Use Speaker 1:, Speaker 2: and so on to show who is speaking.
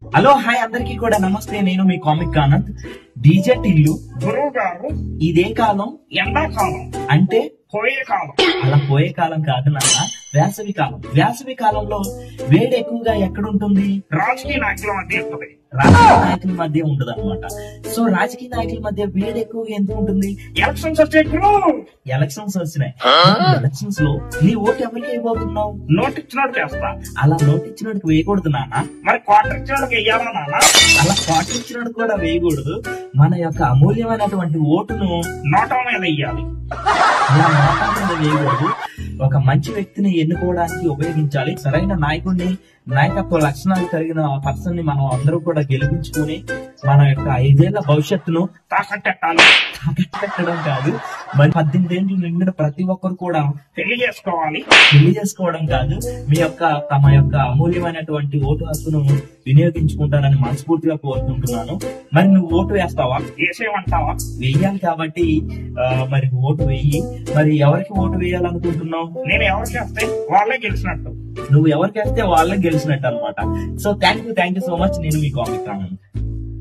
Speaker 1: Hello hi అందరికీ కూడా నమస్తే. నేను మీ కామిక్ ఆనంద్. డీజే టిల్లు
Speaker 2: గురువు గారు
Speaker 1: ఇదే కాలం
Speaker 2: ఎండాకాలం
Speaker 1: అంటే
Speaker 2: పోయే కాలం.
Speaker 1: అలా పోయే కాలం కాదు నాన్న, వేసవి కాలం. వేసవి కాలంలో వేడి ఎక్కువగా ఎక్కడుంటుంది?
Speaker 2: రాజకీయ నాయకుల మధ్య ఉంటుంది.
Speaker 1: రాజకీయ నాయకుల మధ్య ఉండదు అనమాట. సో రాజకీయ నాయకుల మధ్య వేడి ఎక్కువగా ఎందుకు ఉంటుంది?
Speaker 2: ఎలక్షన్స్ వచ్చేట్లు
Speaker 1: ఎలక్షన్స్ వచ్చినాయి. ఎలక్షన్స్ లో నీ ఓటు ఎవరికి వేయబోతున్నావు?
Speaker 2: నోట్ ఇచ్చినట్టు చేస్తా.
Speaker 1: అలా నోటు ఇచ్చినోడికి వేయకూడదు నాన్న.
Speaker 2: మరి క్వార్టర్ ఇచ్చినట్టు వెయ్యాలా నాన్న?
Speaker 1: అలా పాటు ఇచ్చినోడికి కూడా వేయకూడదు. మన యొక్క అమూల్యమైనటువంటి ఓటును
Speaker 2: నోటం మీద వెయ్యాలి.
Speaker 1: అలా నోటం కింద వేయకూడదు. ఒక మంచి వ్యక్తిని ఎన్నుకోవడానికి ఉపయోగించాలి. సరైన నాయకుడిని, నాయకత్వ లక్షణాలు కలిగిన పర్సన్ ని మనం అందరూ కూడా గెలిపించుకుని మన యొక్క 5 ఏళ్ల భవిష్యత్తును
Speaker 2: తాకట్టెట్టాలి.
Speaker 1: పెట్టడం కాదు, మరి 18 ఏళ్ళు నిండిన ప్రతి ఒక్కరు కూడా
Speaker 2: పెళ్లి చేసుకోవాలి.
Speaker 1: పెళ్లి చేసుకోవడం కాదు, మీ యొక్క తమ యొక్క అమూల్యమైనటువంటి ఓటు హక్కును వినియోగించుకుంటారని మనస్ఫూర్తిగా కోరుకుంటున్నాను. మరి నువ్వు ఓటు వేస్తావా?
Speaker 2: వేసేమంటావా?
Speaker 1: వెయ్యాలి కాబట్టి మరి ఓటు వెయ్యి. మరి ఎవరికి ఓటు వేయాలనుకుంటున్నావు?
Speaker 2: నేను ఎవరికి వేస్తే వాళ్ళే గెలిచినట్టు.
Speaker 1: నువ్వు ఎవరికి వేస్తే వాళ్ళకి గెలిచినట్టు అనమాట. So thank you so much. నేను మీ కామిక్ ఆనంద్.